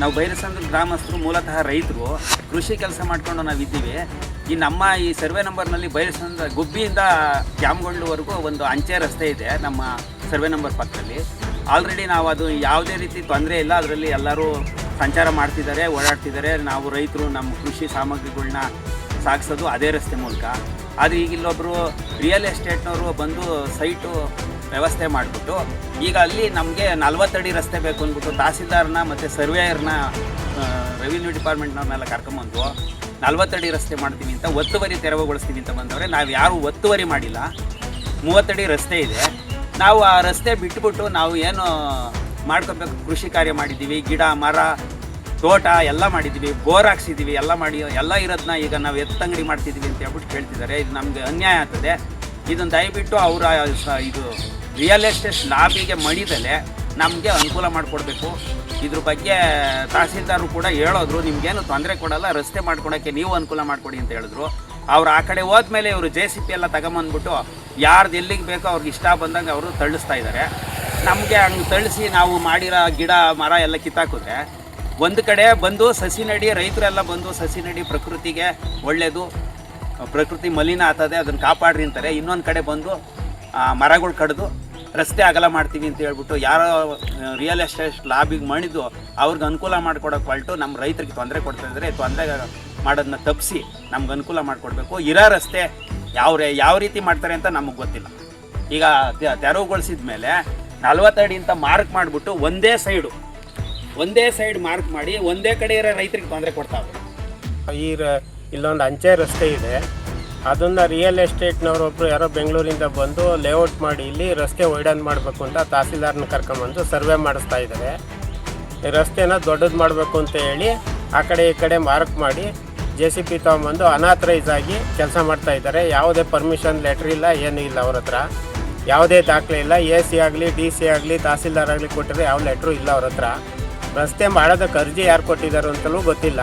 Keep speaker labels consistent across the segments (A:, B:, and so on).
A: ನಾವು ಬೈರಸಂದ್ರ ಗ್ರಾಮಸ್ಥರು ಮೂಲತಃ ರೈತರು, ಕೃಷಿ ಕೆಲಸ ಮಾಡ್ಕೊಂಡು ನಾವಿದ್ದೀವಿ. ಈ ಸರ್ವೆ ನಂಬರ್ನಲ್ಲಿ ಬೈರಸಂದ್ರ ಗುಬ್ಬಿಯಿಂದ ಕ್ಯಾಮ್ಗೊಂಡ್ವರೆಗೂ ಒಂದು ಅಂಚೆ ರಸ್ತೆ ಇದೆ ನಮ್ಮ ಸರ್ವೆ ನಂಬರ್ ಪಕ್ಕದಲ್ಲಿ. ಆಲ್ರೆಡಿ ನಾವು ಅದು ಯಾವುದೇ ರೀತಿ ತೊಂದರೆ ಇಲ್ಲ, ಅದರಲ್ಲಿ ಎಲ್ಲರೂ ಸಂಚಾರ ಮಾಡ್ತಿದ್ದಾರೆ, ಓಡಾಡ್ತಿದ್ದಾರೆ. ನಾವು ರೈತರು ನಮ್ಮ ಕೃಷಿ ಸಾಮಗ್ರಿಗಳನ್ನ ಸಾಗಿಸೋದು ಅದೇ ರಸ್ತೆ ಮೂಲಕ. ಆದರೆ ಈಗ ಇಲ್ಲೊಬ್ಬರು ರಿಯಲ್ ಎಸ್ಟೇಟ್ನವರು ಬಂದು ಸೈಟು ವ್ಯವಸ್ಥೆ ಮಾಡಿಬಿಟ್ಟು ಈಗ ಅಲ್ಲಿ ನಮಗೆ 40 ಅಡಿ ರಸ್ತೆ ಬೇಕು ಅಂದ್ಬಿಟ್ಟು ತಹಸೀಲ್ದಾರ್ನ ಮತ್ತು ಸರ್ವೇಯರ್ನ ರೆವಿನ್ಯೂ ಡಿಪಾರ್ಟ್ಮೆಂಟ್ನವ್ರನ್ನೆಲ್ಲ ಕರ್ಕೊಂಬಂದು 40 ಅಡಿ ರಸ್ತೆ ಮಾಡ್ತೀವಿ ಅಂತ, ಒತ್ತುವರಿ ತೆರವುಗೊಳಿಸ್ತೀವಿ ಅಂತ ಬಂದವ್ರೆ. ನಾವು ಯಾರೂ ಒತ್ತುವರಿ ಮಾಡಿಲ್ಲ. 30 ಅಡಿ ರಸ್ತೆ ಇದೆ. ನಾವು ಆ ರಸ್ತೆ ಬಿಟ್ಬಿಟ್ಟು ನಾವು ಏನು ಮಾಡ್ಕೋಬೇಕು, ಕೃಷಿ ಕಾರ್ಯ ಮಾಡಿದ್ದೀವಿ, ಗಿಡ ಮರ ತೋಟ ಎಲ್ಲ ಮಾಡಿದ್ದೀವಿ, ಬೋರ್ ಹಾಕ್ಸಿದ್ದೀವಿ, ಎಲ್ಲ ಮಾಡಿ ಎಲ್ಲ ಇರೋದನ್ನ ಈಗ ನಾವು ಎತ್ತಂಗಡಿ ಮಾಡ್ತಿದ್ದೀವಿ ಅಂತ ಹೇಳ್ಬಿಟ್ಟು ಕೇಳ್ತಿದ್ದಾರೆ. ಇದು ನಮಗೆ ಅನ್ಯಾಯ ಆಗ್ತದೆ. ಇದನ್ನು ದಯವಿಟ್ಟು ಅವರ ಇದು ರಿಯಲ್ ಎಸ್ಟೇಟ್ ಲಾಬಿಗೆ ಮಣಿದಲೆ ನಮಗೆ ಅನುಕೂಲ ಮಾಡಿಕೊಡ್ಬೇಕು. ಇದ್ರ ಬಗ್ಗೆ ತಹಸೀಲ್ದಾರರು ಕೂಡ ಹೇಳಿದ್ರು, ನಿಮಗೇನು ತೊಂದರೆ ಕೊಡಲ್ಲ, ರಸ್ತೆ ಮಾಡ್ಕೊಡೋಕ್ಕೆ ನೀವು ಅನುಕೂಲ ಮಾಡಿಕೊಡಿ ಅಂತ ಹೇಳಿದ್ರು. ಅವ್ರು ಆ ಕಡೆ ಹೋದ್ಮೇಲೆ ಇವರು JCP ಎಲ್ಲ ತಗೊಂಬಂದ್ಬಿಟ್ಟು ಯಾರ್ದು ಎಲ್ಲಿಗೆ ಬೇಕೋ ಅವ್ರಿಗೆ ಇಷ್ಟ ಬಂದಂಗೆ ಅವರು ತಳ್ಳಿಸ್ತಾ ಇದ್ದಾರೆ. ನಮಗೆ ಹಂಗೆ ತಳಿಸಿ ನಾವು ಮಾಡಿರೋ ಗಿಡ ಮರ ಎಲ್ಲ ಕಿತ್ತಾಕಿದ್ರೆ ಒಂದು ಕಡೆ ಬಂದು ಸಸಿ ನಡಿ, ರೈತರೆಲ್ಲ ಬಂದು ಸಸಿ ನಡಿ, ಪ್ರಕೃತಿಗೆ ಒಳ್ಳೆಯದು, ಪ್ರಕೃತಿ ಮಲಿನ ಆಗ್ತದೆ, ಅದನ್ನು ಕಾಪಾಡ್ರಿ ಅಂತಾರೆ. ಇನ್ನೊಂದು ಕಡೆ ಬಂದು ಮರಗಳು ಕಡಿದು ರಸ್ತೆ ಅಗಲ ಮಾಡ್ತೀವಿ ಅಂತ ಹೇಳ್ಬಿಟ್ಟು ಯಾರೋ ರಿಯಲ್ ಎಸ್ಟೇಟ್ ಲಾಬಿಗೆ ಮಣಿದು ಅವ್ರಿಗೆ ಅನುಕೂಲ ಮಾಡಿಕೊಡೋಕೆ ಹೊರಟು ನಮ್ಮ ರೈತರಿಗೆ ತೊಂದರೆ ಕೊಡ್ತಾಯಿದ್ದಾರೆ. ತೊಂದರೆ ಮಾಡೋದನ್ನ ತಪ್ಪಿಸಿ ನಮ್ಗೆ ಅನುಕೂಲ ಮಾಡಿಕೊಡ್ಬೇಕು. ಇರೋ ರಸ್ತೆ ಯಾವ ರೀತಿ ಮಾಡ್ತಾರೆ ಅಂತ ನಮಗೆ ಗೊತ್ತಿಲ್ಲ. ಈಗ ತೆರವುಗೊಳಿಸಿದ ಮೇಲೆ 40 ಅಡಿ ಅಂತ ಮಾರ್ಕ್ ಮಾಡಿಬಿಟ್ಟು ಒಂದೇ ಸೈಡ್ ಮಾರ್ಕ್ ಮಾಡಿ ಒಂದೇ ಕಡೆ ಇರೋ ರೈತರಿಗೆ ತೊಂದರೆ ಕೊಡ್ತಾವೆ.
B: ಇಲ್ಲೊಂದು ಅಂಚೆ ರಸ್ತೆ ಇದೆ, ಅದನ್ನು ರಿಯಲ್ ಎಸ್ಟೇಟ್ನವರೊಬ್ಬರು ಯಾರೋ ಬೆಂಗಳೂರಿಂದ ಬಂದು ಲೇಔಟ್ ಮಾಡಿ ಇಲ್ಲಿ ರಸ್ತೆ ವೈಡನ್ ಮಾಡಬೇಕು ಅಂತ ತಹಸೀಲ್ದಾರ್ನ ಕರ್ಕೊಂಬಂದು ಸರ್ವೆ ಮಾಡಿಸ್ತಾ ಇದ್ದಾರೆ. ಈ ರಸ್ತೆನ ದೊಡ್ಡದು ಮಾಡಬೇಕು ಅಂತ ಹೇಳಿ ಆ ಕಡೆ ಈ ಕಡೆ ಮಾರ್ಕ್ ಮಾಡಿ JCP ತೊಗೊಂಬಂದು ಅನಾಥರೈಸ್ ಆಗಿ ಕೆಲಸ ಮಾಡ್ತಾ ಇದ್ದಾರೆ. ಯಾವುದೇ ಪರ್ಮಿಷನ್ ಲೆಟ್ರ್ ಇಲ್ಲ, ಏನೂ ಇಲ್ಲ ಅವ್ರ ಹತ್ರ, ಯಾವುದೇ ದಾಖಲೆ ಇಲ್ಲ. AC ಆಗಲಿ DC ಆಗಲಿ ತಹಸೀಲ್ದಾರ್ ಆಗಲಿ ಕೊಟ್ಟರೆ ಯಾವ ಲೆಟ್ರು ಇಲ್ಲ ಅವ್ರ ಹತ್ರ. ರಸ್ತೆ ಮಾಡೋದಕ್ಕೆ ಅರ್ಜಿ ಯಾರು ಕೊಟ್ಟಿದ್ದಾರೆ ಅಂತಲೂ ಗೊತ್ತಿಲ್ಲ,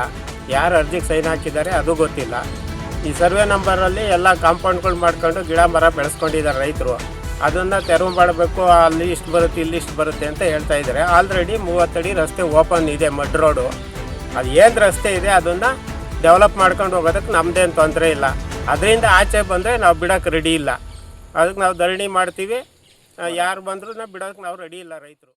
B: ಯಾರು ಅರ್ಜಿಗೆ ಸೈನ್ ಹಾಕಿದ್ದಾರೆ ಅದು ಗೊತ್ತಿಲ್ಲ. ಈ ಸರ್ವೆ ನಂಬರಲ್ಲಿ ಎಲ್ಲ ಕಾಂಪೌಂಡ್ಗಳು ಮಾಡ್ಕೊಂಡು ಗಿಡ ಮರ ಬೆಳೆಸ್ಕೊಂಡಿದ್ದಾರೆ ರೈತರು. ಅದನ್ನು ತೆರವು ಮಾಡಬೇಕು, ಅಲ್ಲಿ ಇಷ್ಟು ಬರುತ್ತೆ ಇಲ್ಲಿ ಇಷ್ಟು ಬರುತ್ತೆ ಅಂತ ಹೇಳ್ತಾ ಇದ್ದಾರೆ. ಆಲ್ರೆಡಿ 30 ಅಡಿ ರಸ್ತೆ ಓಪನ್ ಇದೆ, ಮಡ್ ರೋಡು. ಅದು ಏನು ರಸ್ತೆ ಇದೆ ಅದನ್ನು ಡೆವಲಪ್ ಮಾಡ್ಕೊಂಡು ಹೋಗೋದಕ್ಕೆ ನಮ್ಮದೇನು ತೊಂದರೆ ಇಲ್ಲ. ಅದರಿಂದ ಆಚೆ ಬಂದರೆ ನಾವು ಬಿಡೋಕ್ಕೆ ರೆಡಿ ಇಲ್ಲ. ಅದಕ್ಕೆ ನಾವು ಧರಣಿ ಮಾಡ್ತೀವಿ. ಯಾರು ಬಂದರೂ ಬಿಡೋಕ್ಕೆ ನಾವು ರೆಡಿ ಇಲ್ಲ ರೈತರು.